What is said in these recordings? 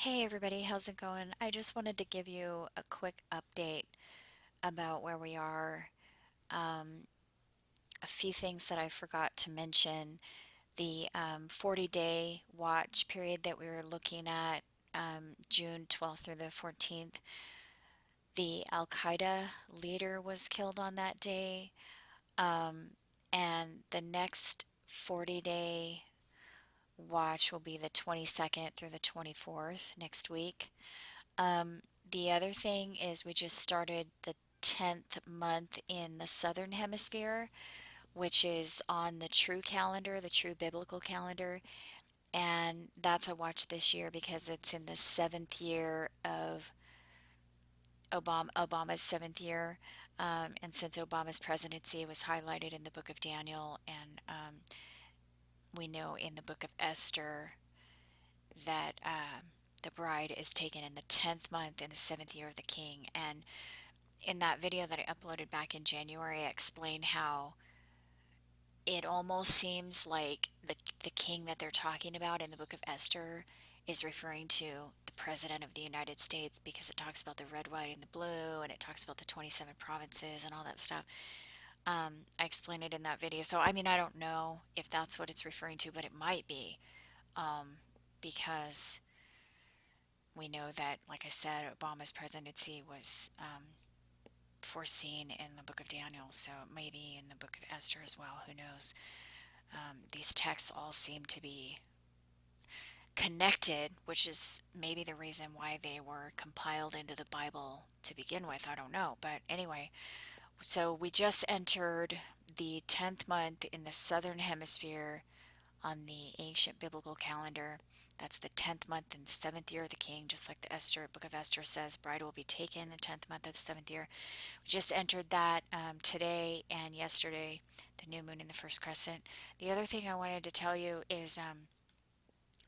Hey everybody, how's it going? I just wanted to give you a quick update about where we are. Um, a few things that I forgot to mention. The 40-day watch period that we were looking at, June 12th through the 14th, the Al Qaeda leader was killed on that day. Um, and the next 40-day watch will be the 22nd through the 24th next week. The other thing is we just started the 10th month in the Southern Hemisphere, which is on the true calendar, the true biblical calendar. And that's a watch this year because it's in the seventh year of Obama's seventh year. And since Obama's presidency was highlighted in the book of Daniel, and we know in the book of Esther that the bride is taken in the 10th month in the seventh year of the king. And in that video that I uploaded back in January, I explained how it almost seems like the king that they're talking about in the book of Esther is referring to the president of the United States because it talks about the red, white, and the blue, and it talks about the 27 provinces and all that stuff. I explained it in that video. So, I mean, I don't know if that's what it's referring to, but it might be because we know that, like I said, Obama's presidency was foreseen in the book of Daniel, so maybe in the book of Esther as well. Who knows? These texts all seem to be connected, which is maybe the reason why they were compiled into the Bible to begin with. I don't know. But anyway, so we just entered the 10th month in the southern hemisphere on the ancient biblical calendar. That's the 10th month in the seventh year of the king, just like the book of Esther says, bride will be taken the 10th month of the seventh year. We just entered that today and yesterday, the new moon in the first crescent. The other thing I wanted to tell you is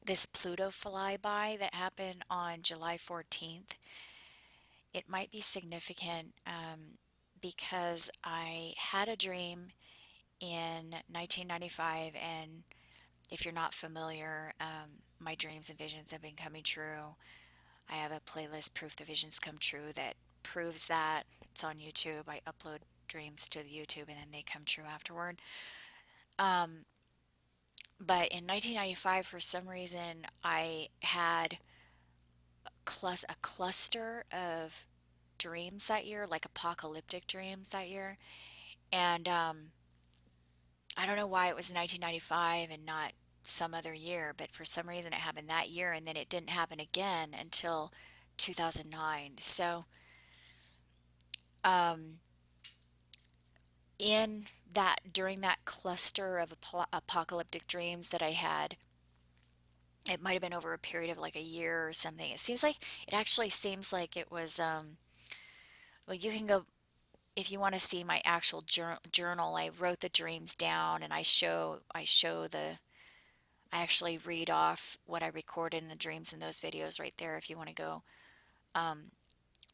this Pluto flyby that happened on July 14th. It might be significant because I had a dream in 1995, and if you're not familiar, my dreams and visions have been coming true. I have a playlist, Proof the Visions Come True, that proves that. It's on YouTube. I upload dreams to the YouTube and then they come true afterward. Um, but in 1995, for some reason, I had a cluster of dreams that year, like apocalyptic dreams that year. And I don't know why it was 1995 and not some other year, but for some reason it happened that year, and then it didn't happen again until 2009. So, um, in that during that cluster of apocalyptic dreams that I had, it might have been over a period of like a year or something. It actually seems like it was well, you can go if you want to see my actual journal. I wrote the dreams down, and I actually read off what I recorded in the dreams in those videos right there if you want to go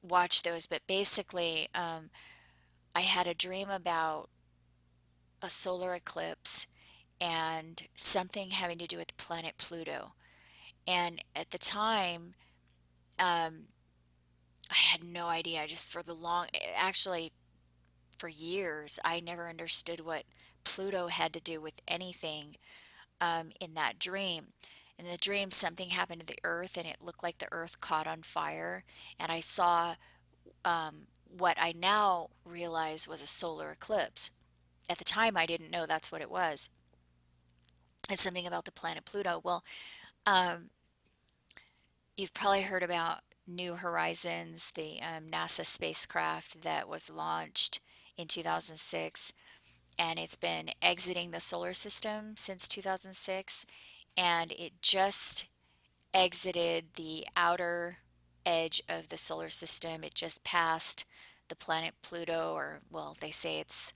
watch those. But basically, I had a dream about a solar eclipse and something having to do with the planet Pluto. And at the time, um, I had no idea. Just actually, for years, I never understood what Pluto had to do with anything in that dream. In the dream, something happened to the earth and it looked like the earth caught on fire. And I saw what I now realize was a solar eclipse. At the time, I didn't know that's what it was. It's something about the planet Pluto. Well, um, you've probably heard about New Horizons, the NASA spacecraft that was launched in 2006, and it's been exiting the solar system since 2006, and it just exited the outer edge of the solar system. It just passed the planet Pluto, or, well, they say it's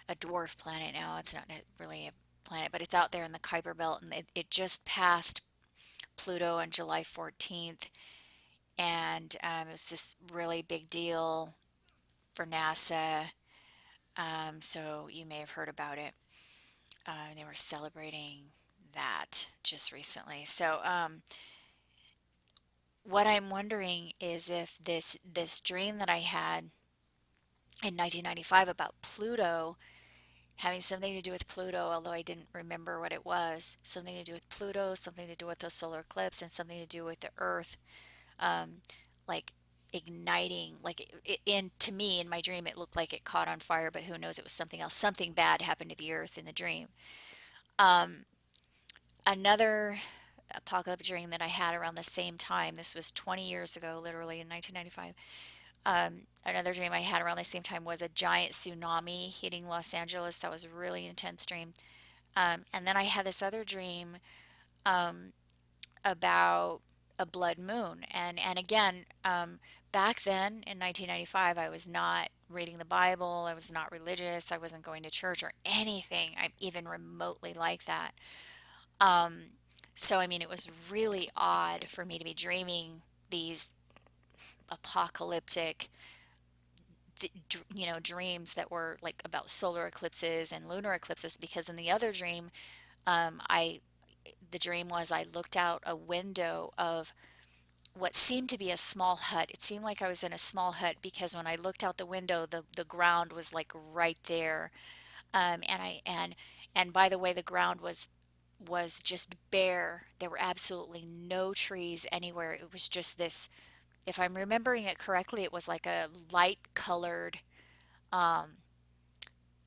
a dwarf planet now. It's not really a planet, but it's out there in the Kuiper Belt, and it just passed Pluto on July 14th, and it was just really big deal for NASA. So you may have heard about it. They were celebrating that just recently. So what I'm wondering is if this dream that I had in 1995 about Pluto having something to do with Pluto, although I didn't remember what it was, something to do with Pluto, something to do with the solar eclipse, and something to do with the Earth, um, like igniting, like in to me in my dream it looked like it caught on fire, but who knows, it was something else. Something bad happened to the Earth in the dream. Um, Another apocalypse dream that I had around the same time. This was 20 years ago, literally in 1995. Another dream I had around the same time was a giant tsunami hitting Los Angeles. That was a really intense dream. And then I had this other dream um, about a blood moon. And again, back then in 1995, I was not reading the Bible. I was not religious. I wasn't going to church or anything. I'm even remotely like that. Um, so, I mean, it was really odd for me to be dreaming these apocalyptic, dreams that were like about solar eclipses and lunar eclipses. Because in the other dream, I the dream was I looked out a window of what seemed to be a small hut. It seemed like I was in a small hut because when I looked out the window, the ground was like right there. And by the way, the ground was just bare. There were absolutely no trees anywhere. It was just this, if I'm remembering it correctly, it was like a light colored, um,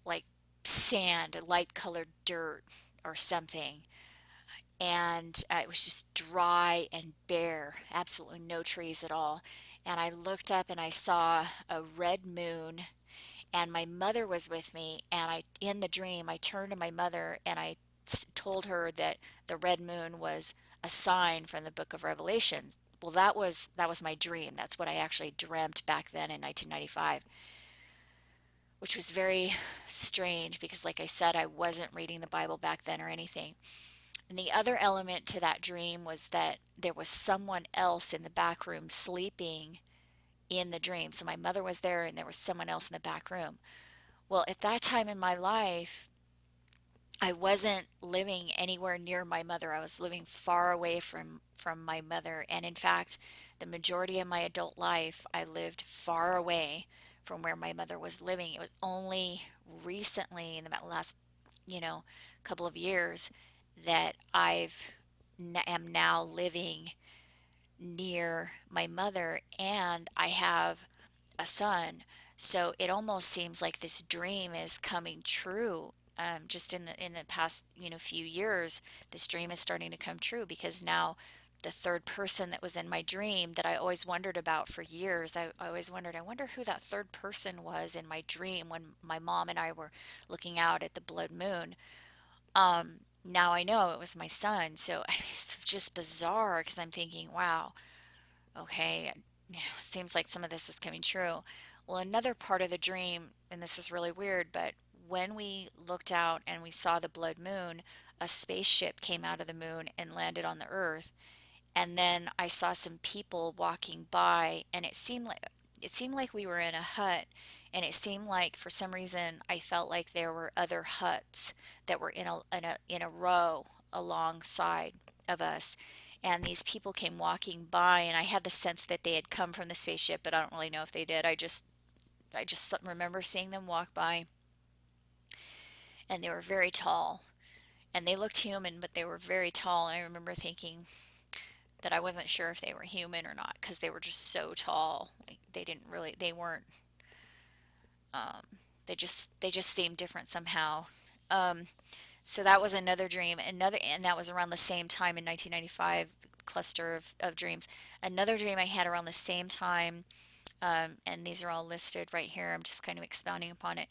like sand, a light colored dirt or something. And it was just dry and bare, absolutely no trees at all. And I looked up and I saw a red moon, and my mother was with me. And in the dream, I turned to my mother and I told her that the red moon was a sign from the book of Revelation. Well, that was my dream. That's what I actually dreamt back then in 1995, which was very strange because, like I said, I wasn't reading the Bible back then or anything. And the other element to that dream was that there was someone else in the back room sleeping in the dream. So my mother was there and there was someone else in the back room. Well, at that time in my life, I wasn't living anywhere near my mother. I was living far away from my mother. And in fact, the majority of my adult life, I lived far away from where my mother was living. It was only recently in the last, you know, couple of years that am now living near my mother, and I have a son. So it almost seems like this dream is coming true. Just in the past, few years, this dream is starting to come true because now the third person that was in my dream that I always wondered about for years, I always wondered, I wonder who that third person was in my dream when my mom and I were looking out at the blood moon. Now I know it was my son. So it's just bizarre because I'm thinking, wow, okay, yeah, seems like some of this is coming true. Well, another part of the dream, and this is really weird, but when we looked out and we saw the blood moon, a spaceship came out of the moon and landed on the earth. And then I saw some people walking by, and it seemed like we were in a hut, and it seemed like for some reason I felt like there were other huts that were in a row alongside of us. And these people came walking by, and I had the sense that they had come from the spaceship, but I don't really know if they did. I just remember seeing them walk by, and they were very tall, and they looked human, but they were very tall. And I remember thinking that I wasn't sure if they were human or not because they were just so tall. Like they weren't. Um, they just seemed different somehow. Um, so that was another dream. And that was around the same time in 1995. Cluster of dreams. Another dream I had around the same time, and these are all listed right here. I'm just kind of expounding upon it.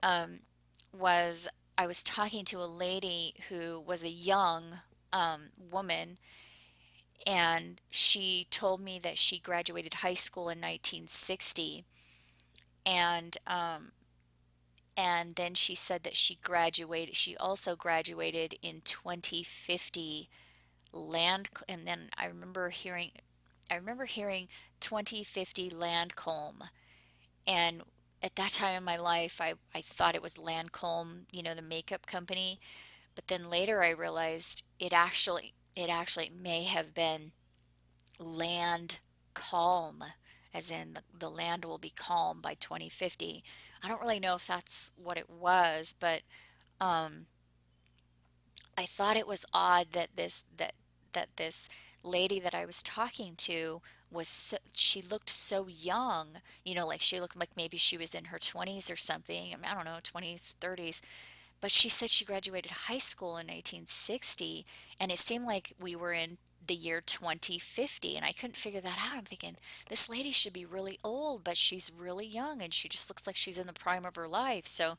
Um, was I was talking to a lady who was a young woman, and she told me that she graduated high school in 1960, and and then she said that she also graduated in 2050 and then I remember hearing 2050 Lancome. And at that time in my life, I thought it was Lancome, the makeup company. But then later I realized it actually may have been land calm, as in the land will be calm by 2050. I don't really know if that's what it was, but um, I thought it was odd that this lady that I was talking to was she looked so young, like she looked like maybe she was in her 20s or something. I mean, I don't know, 20s, 30s. But she said she graduated high school in 1960, and it seemed like we were in the year 2050, and I couldn't figure that out. I'm thinking, this lady should be really old, but she's really young, and she just looks like she's in the prime of her life. So,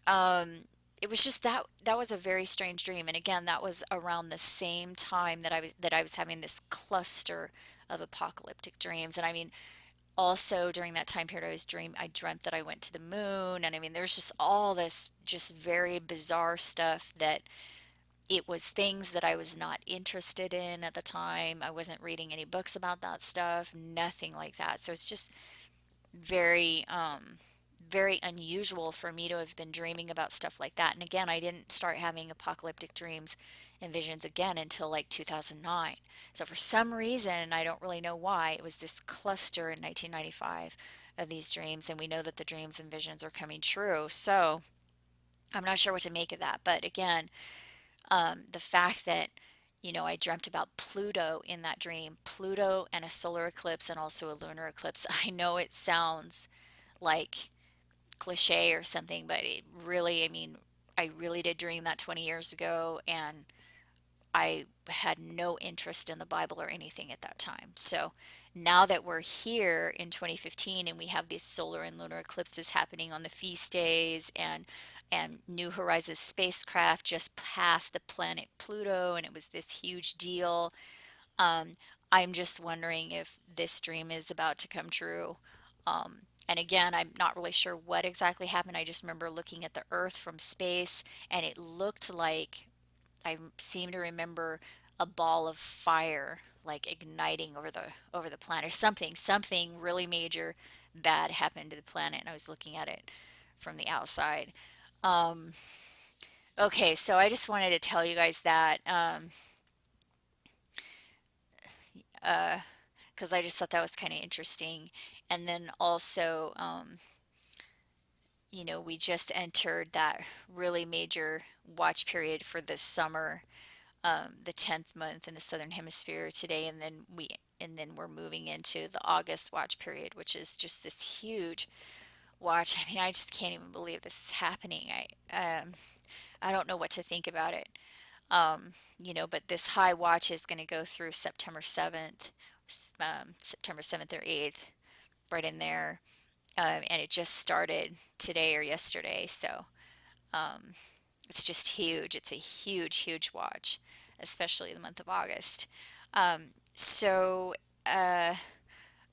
um, it was just that was a very strange dream. And again, that was around the same time that I was having this cluster of apocalyptic dreams. And I mean, also during that time period I dreamt that I went to the moon, and I mean there's just all this just very bizarre stuff that it was things that I was not interested in at the time. I wasn't reading any books about that stuff, nothing like that. So it's just very very unusual for me to have been dreaming about stuff like that. And again, I didn't start having apocalyptic dreams and visions again until like 2009. So for some reason, I don't really know why, it was this cluster in 1995 of these dreams, and we know that the dreams and visions are coming true. So I'm not sure what to make of that. But again, the fact that I dreamt about Pluto in that dream, Pluto and a solar eclipse and also a lunar eclipse. I know it sounds like cliche or something, but it really, I mean, I really did dream that 20 years ago, and I had no interest in the Bible or anything at that time. So now that we're here in 2015 and we have these solar and lunar eclipses happening on the feast days, and New Horizons spacecraft just passed the planet Pluto, and it was this huge deal. um, I'm just wondering if this dream is about to come true. And again, I'm not really sure what exactly happened. I just remember looking at the Earth from space, and it looked like, I seem to remember, a ball of fire like igniting over the planet, or something really major bad happened to the planet, and I was looking at it from the outside. Um, okay, so I just wanted to tell you guys that. Uh, because I just thought that was kind of interesting. And then also, we just entered that really major watch period for this summer, the 10th month in the Southern Hemisphere today, and then we're moving into the August watch period, which is just this huge watch. I mean, I just can't even believe this is happening. I don't know what to think about it. But this high watch is going to go through September 7th, September 7th or 8th, right in there. And it just started today or yesterday. So um, it's just huge. It's a huge, huge watch, especially the month of August. So I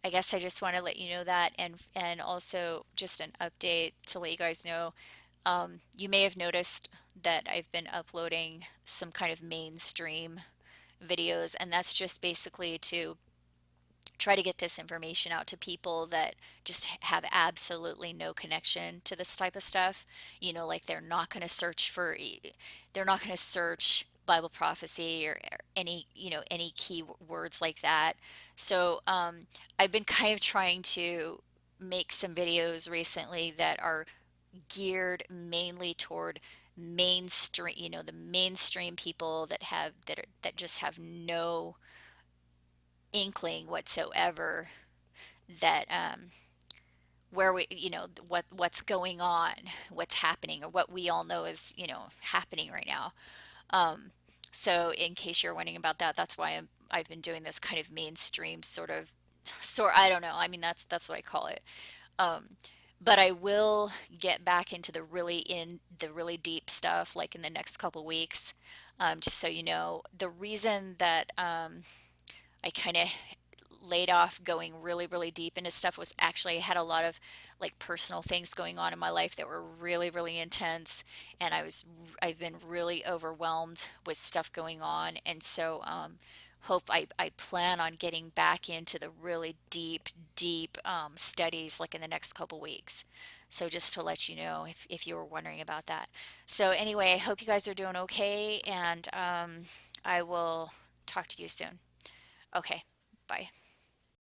guess I just want to let you know that, and also just an update to let you guys know. You may have noticed that I've been uploading some kind of mainstream videos, and that's just basically to try to get this information out to people that just have absolutely no connection to this type of stuff. Like they're not going to search Bible prophecy or any key words like that. So I've been kind of trying to make some videos recently that are geared mainly toward mainstream, the mainstream people that just have no inkling whatsoever that where we what's going on, what's happening, or what we all know is happening right now. um, so in case you're wondering about that, that's why I've been doing this kind of mainstream sort, I don't know, I mean that's what I call it. um, but I will get back into the really deep stuff like in the next couple weeks. Just so you know, the reason that I kind of laid off going really, really deep into stuff was actually I had a lot of like personal things going on in my life that were really, really intense, and I've been really overwhelmed with stuff going on, and so I plan on getting back into the really deep, deep studies like in the next couple weeks. So just to let you know if you were wondering about that. So anyway, I hope you guys are doing okay, and I will talk to you soon. Okay. Bye.